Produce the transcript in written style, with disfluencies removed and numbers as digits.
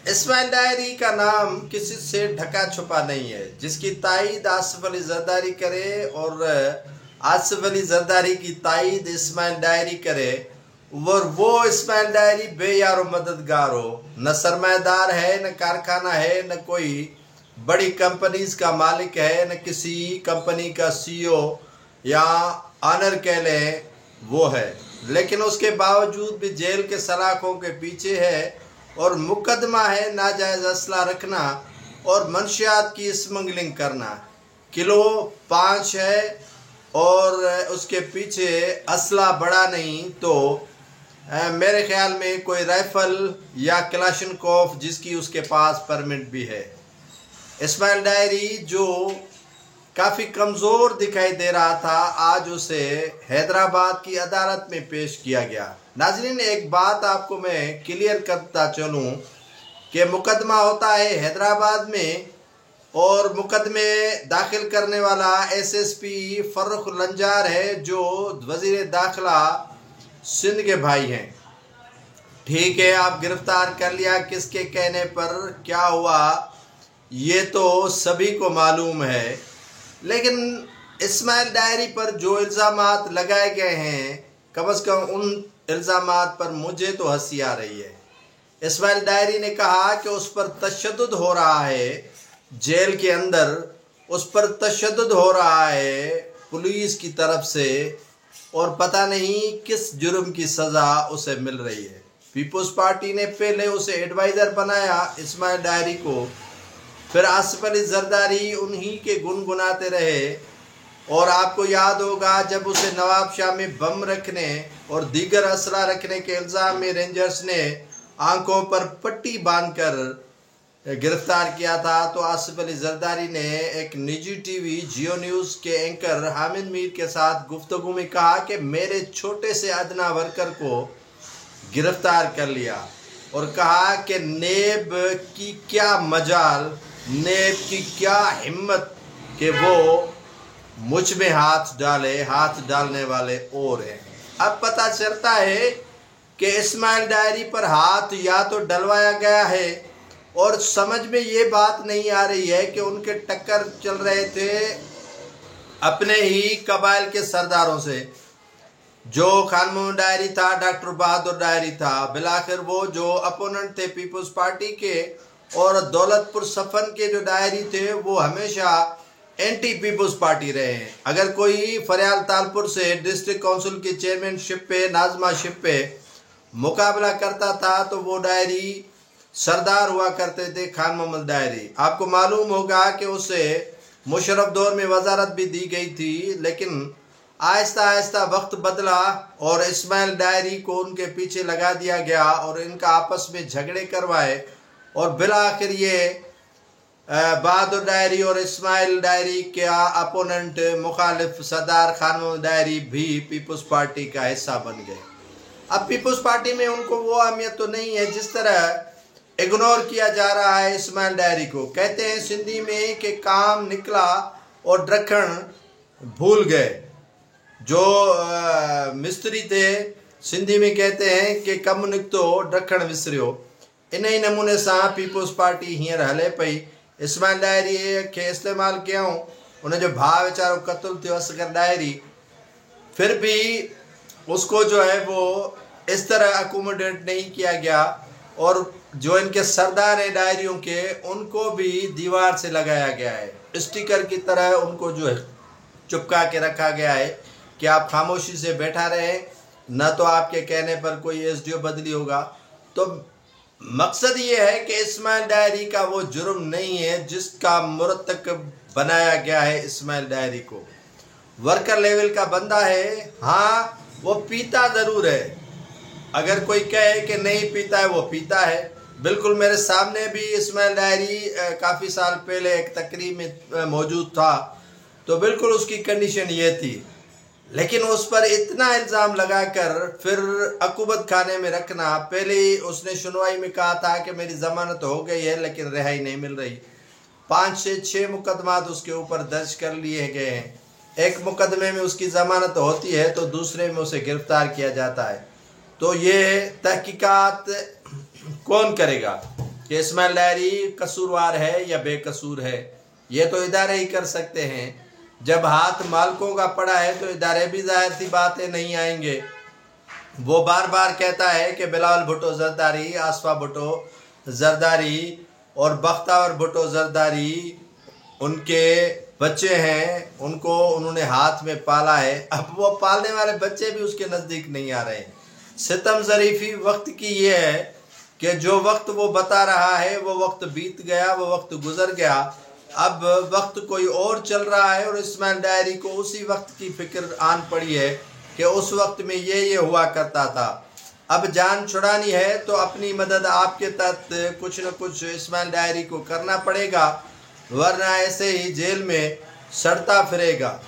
Ismail diary का नाम किसी से ढका छुपा नहीं है। जिसकी तायीद आसिफ अली जरदारी करे और आसिफ अली जरदारी की तायीद इस्माइल डायरी करे और वो इस्माइल डायरी बेयारो मददगार हो, न सरमायादार है, न कारखाना है, न कोई बड़ी कंपनीज का मालिक है, न किसी कंपनी का सीईओ या ऑनर कह लें वो है, लेकिन उसके बावजूद भी जेल के सलाखों के पीछे है और मुकदमा है नाजायज़ असला रखना और मंशियात की स्मगलिंग करना। किलो 5 है और उसके पीछे असला बड़ा नहीं तो मेरे ख्याल में कोई राइफल या क्लाशनकोफ जिसकी उसके पास परमिट भी है। इस्माइल डायरी जो काफ़ी कमज़ोर दिखाई दे रहा था, आज उसे हैदराबाद की अदालत में पेश किया गया। नाज़रीन, एक बात आपको मैं क्लियर करता चलूँ कि मुकदमा होता है हैदराबाद में और मुकदमे दाखिल करने वाला एसएसपी फर्रुख लंजार है जो वज़ीर दाखिला सिंध के भाई हैं। ठीक है, आप गिरफ्तार कर लिया, किसके कहने पर क्या हुआ ये तो सभी को मालूम है, लेकिन इस्माइल डायरी पर जो इल्ज़ामात लगाए गए हैं, कम से कम उन इल्ज़ामात पर मुझे तो हंसी आ रही है। इस्माइल डायरी ने कहा कि उस पर तशद्दुद हो रहा है, जेल के अंदर उस पर तशद्दुद हो रहा है पुलिस की तरफ से और पता नहीं किस जुर्म की सज़ा उसे मिल रही है। पीपल्स पार्टी ने पहले उसे एडवाइज़र बनाया इस्माइल डायरी को, फिर आसिफ अली जरदारी उन्हीं के गुनगुनाते रहे और आपको याद होगा जब उसे नवाब शाह में बम रखने और दीगर असला रखने के इल्ज़ाम में रेंजर्स ने आंखों पर पट्टी बांधकर गिरफ्तार किया था, तो आसिफ अली जरदारी ने एक निजी टीवी जियो न्यूज़ के एंकर हामिद मीर के साथ गुफ्तगू में कहा कि मेरे छोटे से अदना वर्कर को गिरफ्तार कर लिया और कहा कि नेब की क्या मजाल, नेब की क्या हिम्मत कि वो मुझ में हाथ डाले, हाथ डालने वाले और हैं। अब पता चलता है कि इस्माइल डायरी पर हाथ या तो डलवाया गया है और समझ में ये बात नहीं आ रही है कि उनके टक्कर चल रहे थे अपने ही कबाइल के सरदारों से। जो खान मोहम्मद डायरी था, डॉक्टर बहादुर डायरी था, बिलाखिर वो जो अपोनेंट थे पीपल्स पार्टी के और दौलतपुर सफन के जो डायरी थे वो हमेशा एंटी पीपल्स पार्टी रहे हैं। अगर कोई फरियाल तालपुर से डिस्ट्रिक्ट काउंसिल की चेयरमैनशिप पे, नाजमाशिप पे मुकाबला करता था तो वो डायरी सरदार हुआ करते थे खान मोहम्मद डायरी। आपको मालूम होगा कि उसे मुशर्रफ दौर में वजारत भी दी गई थी, लेकिन आहिस्ता आहिस्ता वक्त बदला और इस्माइल डायरी को उनके पीछे लगा दिया गया और इनका आपस में झगड़े करवाए और बिलाखिर ये बहादुर डायरी और इस्माइल डायरी के अपोनेंट मुखालिफ सरदार खान मोहम्मद डायरी भी पीपल्स पार्टी का हिस्सा बन गए। अब पीपल्स पार्टी में उनको वो अहमियत तो नहीं है, जिस तरह इग्नोर किया जा रहा है इस्माइल डायरी को। कहते हैं सिंधी में कि काम निकला और ड्रखण भूल गए। जो मिस्त्री थे सिंधी में कहते हैं कि कम निकतो ड्रखण विसरियो। इन ही नमूने सां पीपल्स पार्टी हींअर हले पई। इस्माइल डायरी के इस्तेमाल कयूं, उनजो भाउ वीचारो क़त्ल थियो असगर डायरी, फिर भी उसको जो है वो इस तरह अकोमोडेट नहीं किया गया और जो इनके सरदार हैं डायरियों के उनको भी दीवार से लगाया गया है, स्टिकर की तरह उनको जो है चिपका के रखा गया है कि आप खामोशी से बैठा रहे, न तो आपके कहने पर कोई एसडीओ बदली होगा। तो मकसद ये है कि इस्माइल डायरी का वो जुर्म नहीं है जिसका मुरतकब बनाया गया है। इस्माइल डायरी को वर्कर लेवल का बंदा है, हाँ वो पीता ज़रूर है, अगर कोई कहे कि नहीं पीता है वो पीता है। बिल्कुल मेरे सामने भी इस्माइल डायरी काफ़ी साल पहले एक तकरीब में मौजूद था तो बिल्कुल उसकी कंडीशन ये थी, लेकिन उस पर इतना इल्ज़ाम लगाकर फिर अकुबत खाने में रखना। पहले ही उसने सुनवाई में कहा था कि मेरी ज़मानत हो गई है लेकिन रिहाई नहीं मिल रही। 5 से 6 मुकदमात उसके ऊपर दर्ज कर लिए गए हैं। एक मुकदमे में उसकी ज़मानत होती है तो दूसरे में उसे गिरफ्तार किया जाता है। तो ये तहकीकात कौन करेगा? कि इस्माइल डायरी कसूरवार है या बेकसूर है। ये तो इदारे ही कर सकते हैं। जब हाथ मालिकों का पड़ा है तो इदारे भी जाहिर सी बातें नहीं आएंगे। वो बार बार कहता है कि बिलावल भुट्टो जरदारी, आसफा भुट्टो जरदारी और बख्तावर भुट्टो जरदारी उनके बच्चे हैं, उनको उन्होंने हाथ में पाला है। अब वो पालने वाले बच्चे भी उसके नज़दीक नहीं आ रहे हैं। सितम ज़रीफ़ी वक्त की ये है कि जो वक्त वो बता रहा है वो वक्त बीत गया, वो वक्त गुजर गया। अब वक्त कोई और चल रहा है और इस्माइल डायरी को उसी वक्त की फिक्र आन पड़ी है कि उस वक्त में ये हुआ करता था। अब जान छुड़ानी है तो अपनी मदद आपके तहत कुछ न कुछ इस्माइल डायरी को करना पड़ेगा, वरना ऐसे ही जेल में सड़ता फिरेगा।